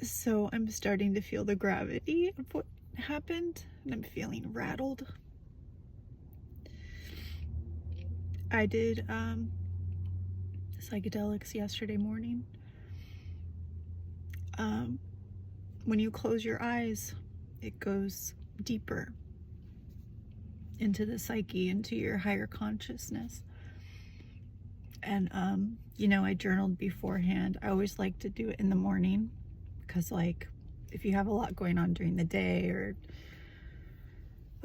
So I'm starting to feel the gravity of what happened, and I'm feeling rattled. I did psychedelics yesterday morning. Um, when you close your eyes, it goes deeper into the psyche, into your higher consciousness. And I journaled beforehand. I always like to do it in the morning because, like, if you have a lot going on during the day or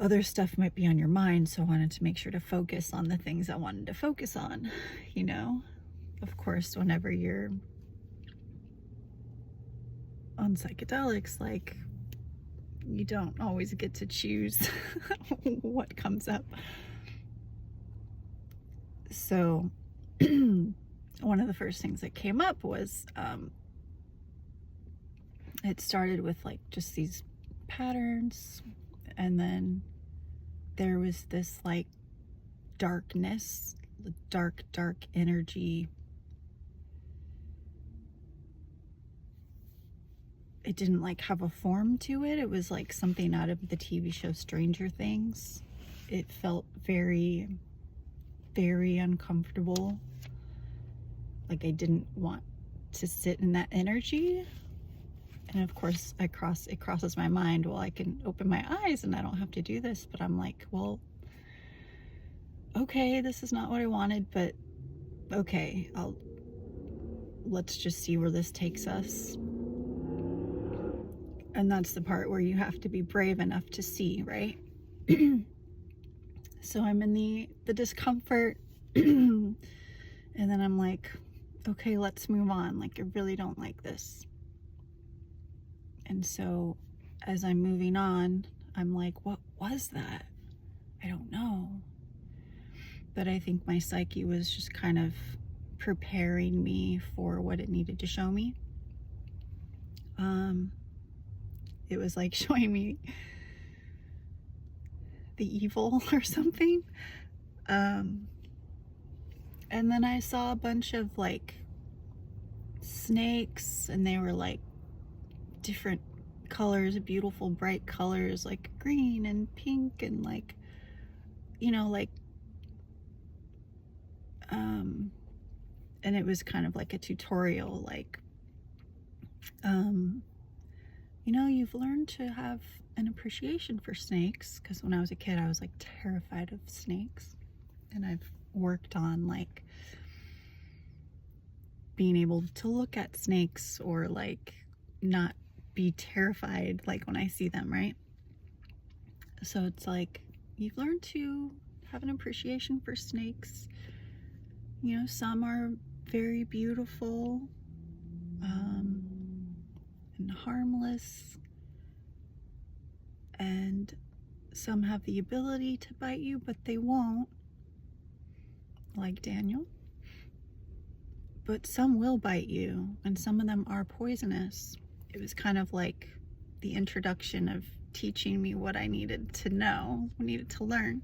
other stuff might be on your mind, so I wanted to make sure to focus on the things I wanted to focus on, you know. Of course, whenever you're on psychedelics, like, you don't always get to choose what comes up. So one of the first things that came up was it started with like just these patterns, and then there was this like darkness, dark energy. It didn't like have a form to it. It was like something out of the TV show Stranger Things. It felt very, very uncomfortable. Like I didn't want to sit in that energy. And of course, it crosses my mind, well, I can open my eyes and I don't have to do this. But I'm like, well, okay, this is not what I wanted, but okay, let's just see where this takes us. And that's the part where you have to be brave enough to see, right? So I'm in the discomfort, and then I'm like, okay, let's move on. Like, I really don't like this. And so as I'm moving on, I'm like, what was that? I don't know. But I think my psyche was just kind of preparing me for what it needed to show me. It was like showing me the evil or something. And then I saw a bunch of like snakes, and they were like different colors, beautiful bright colors, like green and pink and like, like and it was kind of like a tutorial, like you've learned to have an appreciation for snakes, because when I was a kid I was like terrified of snakes, and I've worked on like being able to look at snakes or like not be terrified like when I see them, right? So it's like you've learned to have an appreciation for snakes. Some are very beautiful and harmless, and some have the ability to bite you, but they won't, like Daniel. But some will bite you, and some of them are poisonous. It was kind of like the introduction of teaching me what I needed to know, needed to learn.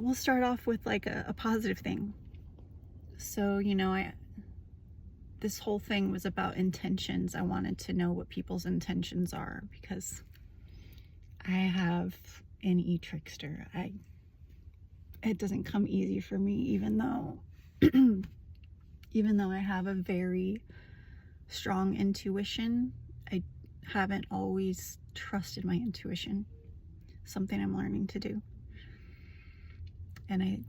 We'll start off with like a positive thing. So, this whole thing was about intentions. I wanted to know what people's intentions are, because I have an e-trickster. It doesn't come easy for me, even though I have a very strong intuition. I haven't always trusted my intuition. Something I'm learning to do. And I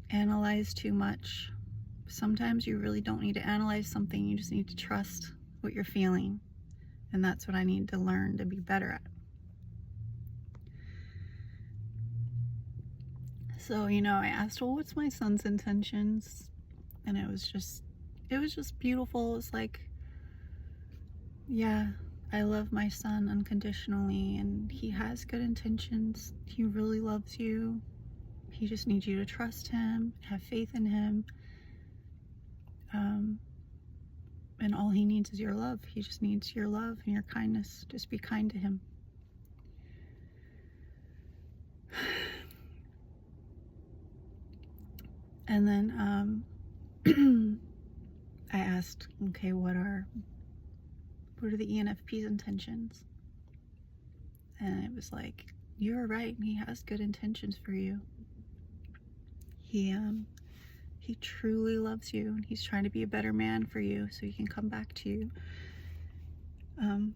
analyze too much. Sometimes you really don't need to analyze something. You just need to trust what you're feeling. And that's what I need to learn to be better at. So, I asked, well, what's my son's intentions? And it was just beautiful. It was like, yeah, I love my son unconditionally, and he has good intentions. He really loves you. He just needs you to trust him, have faith in him. And all he needs is your love. He just needs your love and your kindness. Just be kind to him. And then I asked, okay, what are the ENFP's intentions? And it was like, you're right, he has good intentions for you. He truly loves you, and he's trying to be a better man for you so he can come back to you. And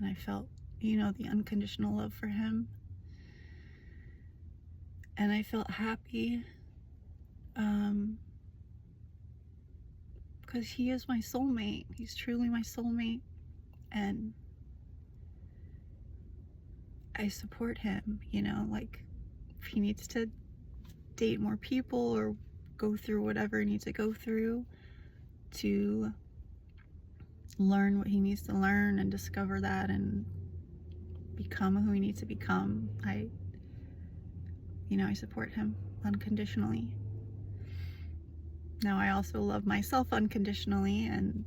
I felt, the unconditional love for him. And I felt happy because he is my soulmate. He's truly my soulmate. And I support him, like if he needs to date more people or go through whatever he needs to go through to learn what he needs to learn and discover that and become who he needs to become, I support him unconditionally. Now, I also love myself unconditionally, and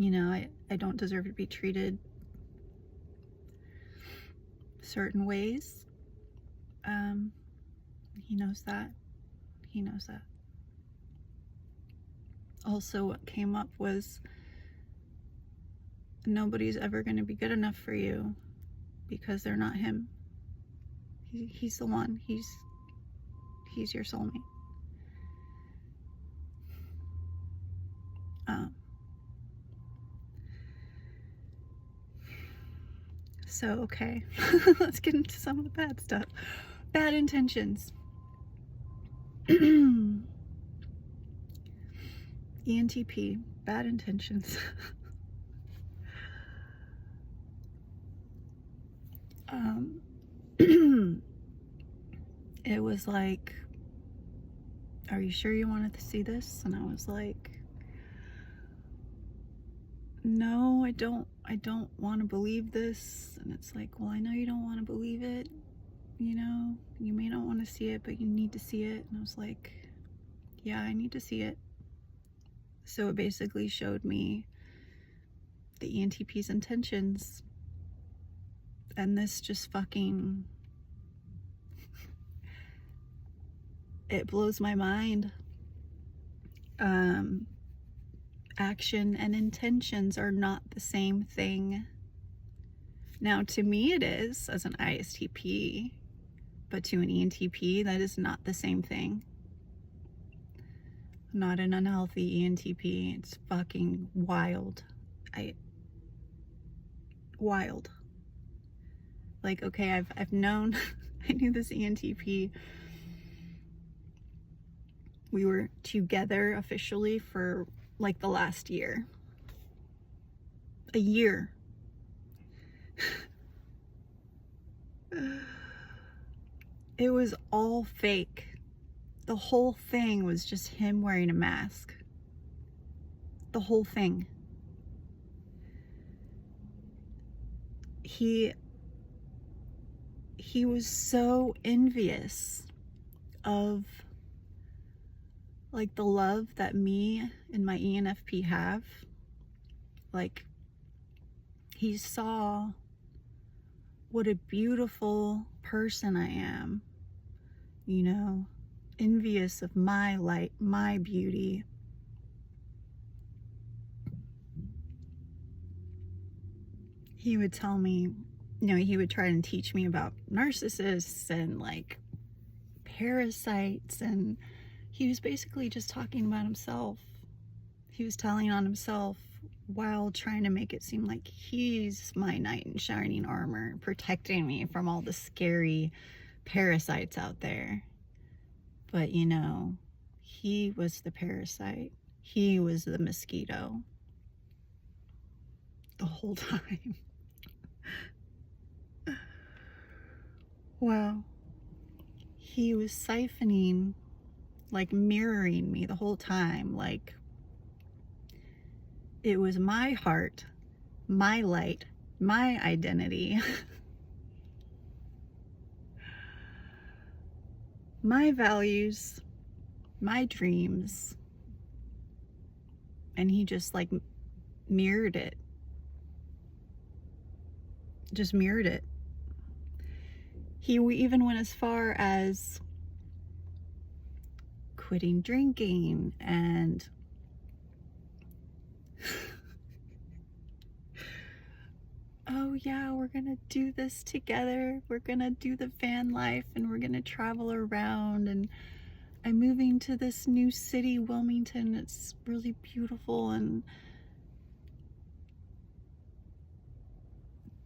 I don't deserve to be treated certain ways. He knows that. Also, what came up was nobody's ever going to be good enough for you because they're not him. He's the one. He's your soulmate. So, okay, let's get into some of the bad stuff. Bad intentions. ENTP, bad intentions. It was like, are you sure you wanted to see this? And I was like, no, I don't want to believe this. And it's like, well, I know you don't want to believe it. You may not want to see it, but you need to see it. And I was like, yeah, I need to see it. So it basically showed me the ENTP's intentions. And this just fucking, it blows my mind. Action and intentions are not the same thing. Now, to me it is, as an ISTP, but to an ENTP, that is not the same thing. I'm not an unhealthy ENTP. It's fucking wild. Wild. Like, okay, I've known, I knew this ENTP. We were together officially for like the last year. A year. It was all fake. The whole thing was just him wearing a mask. The whole thing. He was so envious of like the love that me and my ENFP have. Like, he saw what a beautiful person I am, envious of my light, my beauty. He would tell me, he would try and teach me about narcissists and like parasites, and he was basically just talking about himself. He was telling on himself while trying to make it seem like he's my knight in shining armor, protecting me from all the scary parasites out there. But he was the parasite. He was the mosquito the whole time. Wow. He was siphoning, like mirroring me the whole time. Like, it was my heart, my light, my identity, my values, my dreams. And he just like mirrored it. Just mirrored it. He even went as far as quitting drinking and oh yeah, we're gonna do this together. We're gonna do the van life and we're gonna travel around, and I'm moving to this new city, Wilmington. It's really beautiful. And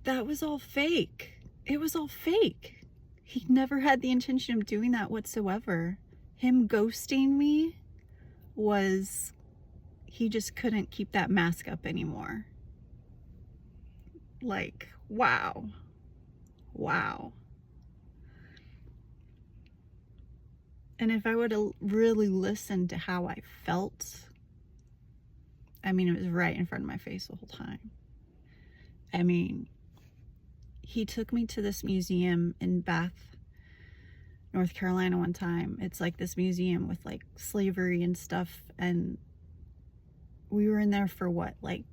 that was all fake. It was all fake. He never had the intention of doing that whatsoever. Him ghosting me was, he just couldn't keep that mask up anymore. Like, wow. Wow. And if I would have really listened to how I felt, I mean, it was right in front of my face the whole time. I mean, he took me to this museum in Bath, North Carolina one time. It's like this museum with like slavery and stuff. And we were in there for what, like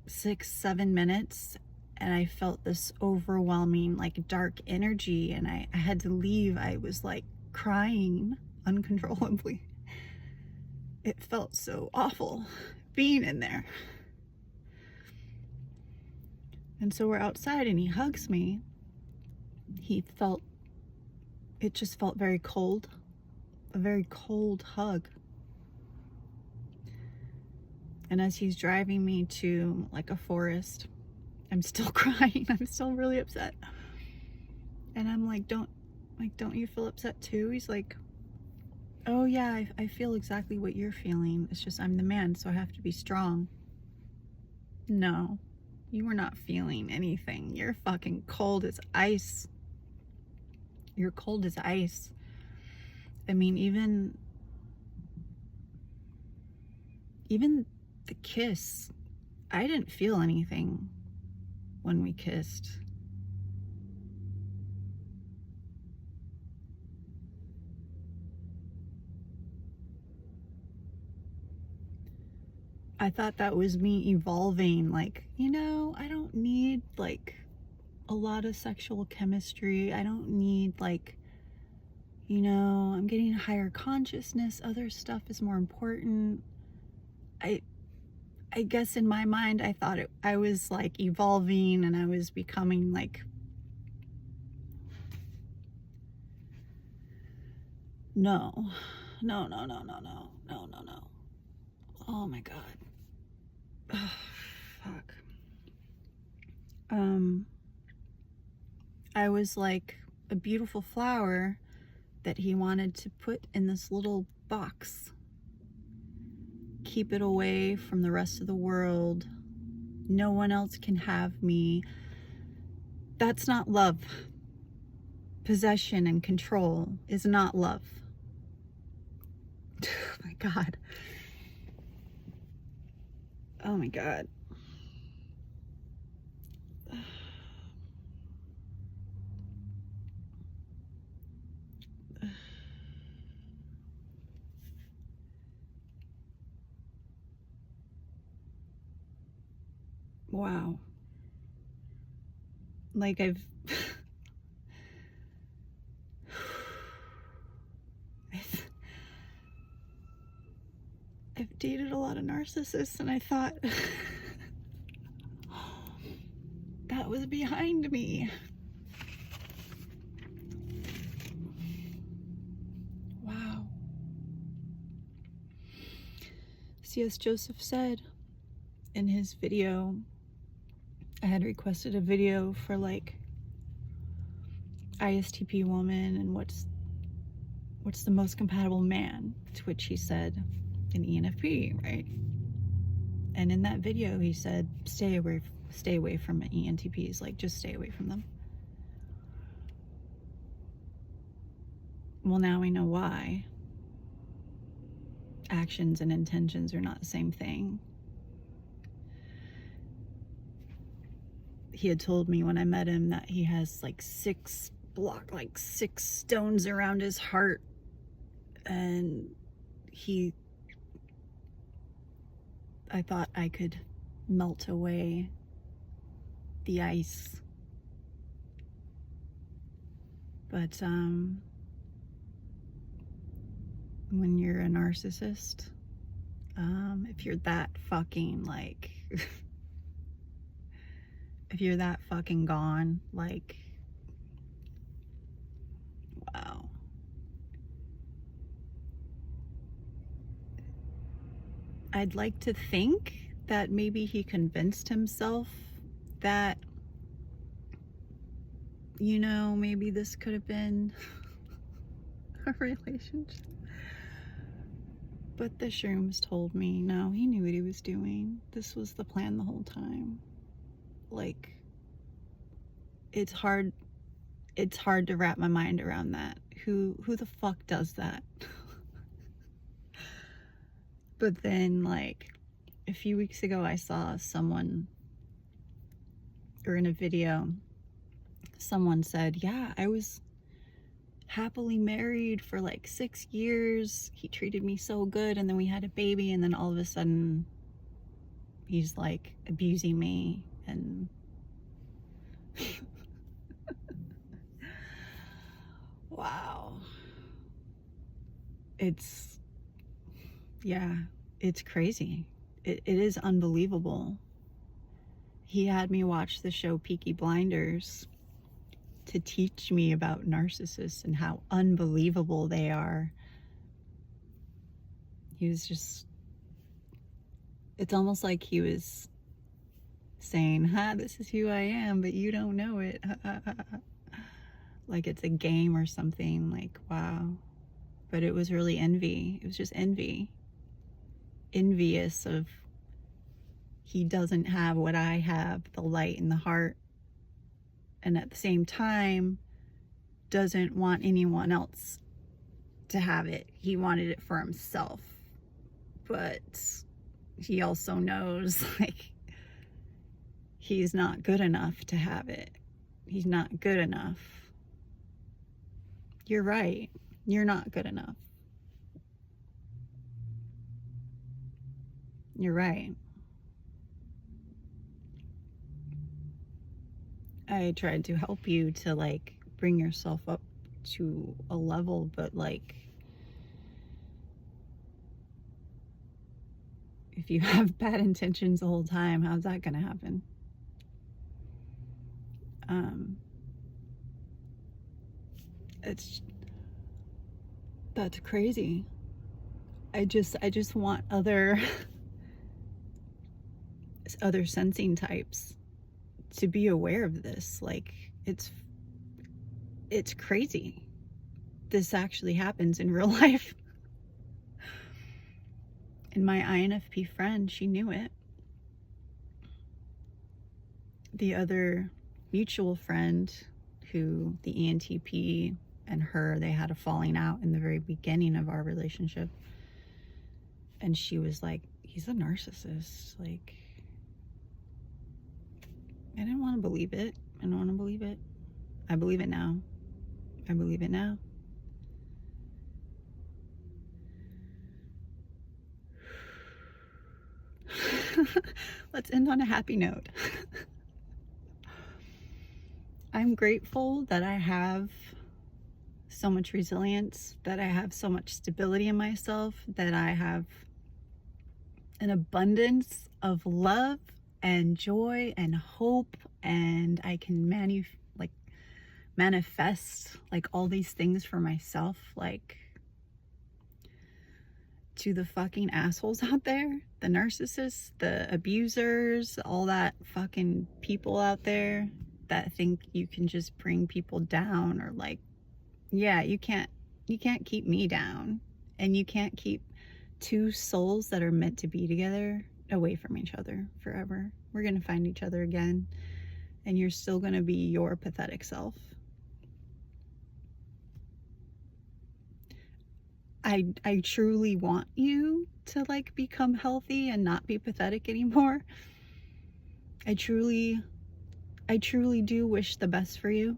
6-7 minutes. And I felt this overwhelming, like dark energy. And I had to leave. I was like crying uncontrollably. It felt so awful being in there. And so we're outside and he hugs me. It just felt very cold. A very cold hug. And as he's driving me to like a forest, I'm still crying. I'm still really upset. And I'm like, don't you feel upset too? He's like, oh yeah, I feel exactly what you're feeling. It's just I'm the man, so I have to be strong. No, you were not feeling anything. You're fucking cold as ice. You're cold as ice. I mean, even the kiss, I didn't feel anything when we kissed. I thought that was me evolving, like, you know, I don't need like a lot of sexual chemistry. I don't need like, you know, I'm getting higher consciousness. Other stuff is more important. I guess in my mind, I thought I was like evolving and I was becoming like, no. Oh my God. Oh, fuck. I was like a beautiful flower that he wanted to put in this little box. Keep it away from the rest of the world. No one else can have me. That's not love. Possession and control is not love. Oh my God. Oh my God. Wow. Like I've dated a lot of narcissists, and I thought that was behind me. Wow. C.S. Joseph said in his video, I had requested a video for like ISTP woman and what's the most compatible man, to which he said an ENFP, right? And in that video he said stay away from ENTPs, like just stay away from them. Well, now we know why. Actions and intentions are not the same thing. He had told me when I met him that he has like 6 stones around his heart, and I thought I could melt away the ice But when you're a narcissist, if you're that fucking like if you're that fucking gone, like, wow. I'd like to think that maybe he convinced himself that, you know, maybe this could have been a relationship. But the shrooms told me, no, he knew what he was doing. This was the plan the whole time. Like, it's hard to wrap my mind around that. Who the fuck does that? But then, like, a few weeks ago, I saw someone, or in a video, someone said, yeah, I was happily married for like 6 years. He treated me so good, and then we had a baby, and then all of a sudden, he's like abusing me, and wow. It's crazy. It is unbelievable. He had me watch the show Peaky Blinders to teach me about narcissists and how unbelievable they are. He was just, it's almost like he was saying, this is who I am, but you don't know it. Like it's a game or something. Like, wow. But it was really envy. It was just envy. Envious of, he doesn't have what I have, the light in the heart, and at the same time doesn't want anyone else to have it. He wanted it for himself, but he also knows, like, he's not good enough to have it. He's not good enough. You're right. You're not good enough. You're right. I tried to help you to like bring yourself up to a level, but like, if you have bad intentions the whole time, how's that gonna happen? That's crazy. I just want other sensing types to be aware of this. Like, it's crazy. This actually happens in real life. And my INFP friend, she knew it. The other mutual friend, who the ENTP and her, they had a falling out in the very beginning of our relationship. And she was like, he's a narcissist. Like, I didn't want to believe it. I don't want to believe it. I believe it now. I believe it now. Let's end on a happy note. I'm grateful that I have so much resilience, that I have so much stability in myself, that I have an abundance of love and joy and hope, and I can manifest like all these things for myself. Like, to the fucking assholes out there, the narcissists, the abusers, all that fucking people out there that think you can just bring people down, or like, yeah, you can't keep me down, and you can't keep two souls that are meant to be together away from each other forever. We're gonna find each other again, and you're still gonna be your pathetic self. I truly want you to like become healthy and not be pathetic anymore. I truly do wish the best for you.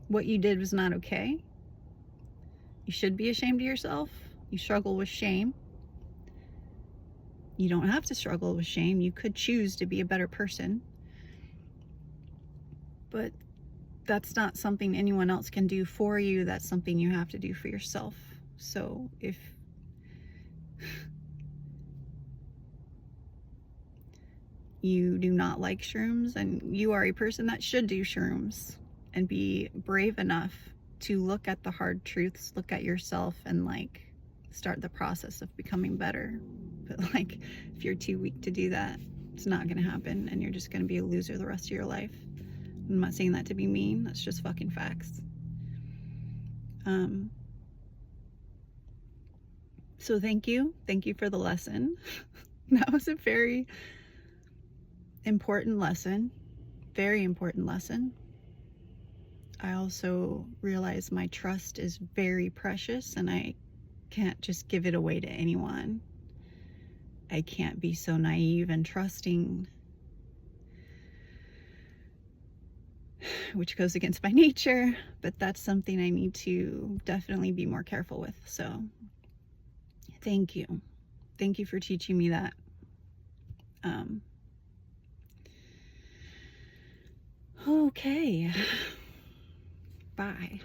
What you did was not okay. You should be ashamed of yourself. You struggle with shame. You don't have to struggle with shame. You could choose to be a better person. but that's not something anyone else can do for you. That's something you have to do for yourself. So if you do not like shrooms and you are a person that should do shrooms, and be brave enough to look at the hard truths, look at yourself, and like start the process of becoming better. But like, if you're too weak to do that, it's not gonna happen, and you're just gonna be a loser the rest of your life. I'm not saying that to be mean, that's just fucking facts. So thank you for the lesson. That was a very important lesson, very important lesson. I also realize my trust is very precious, and I can't just give it away to anyone. I can't be so naive and trusting, which goes against my nature, but that's something I need to definitely be more careful with. So thank you. Thank you for teaching me that. Okay. Bye.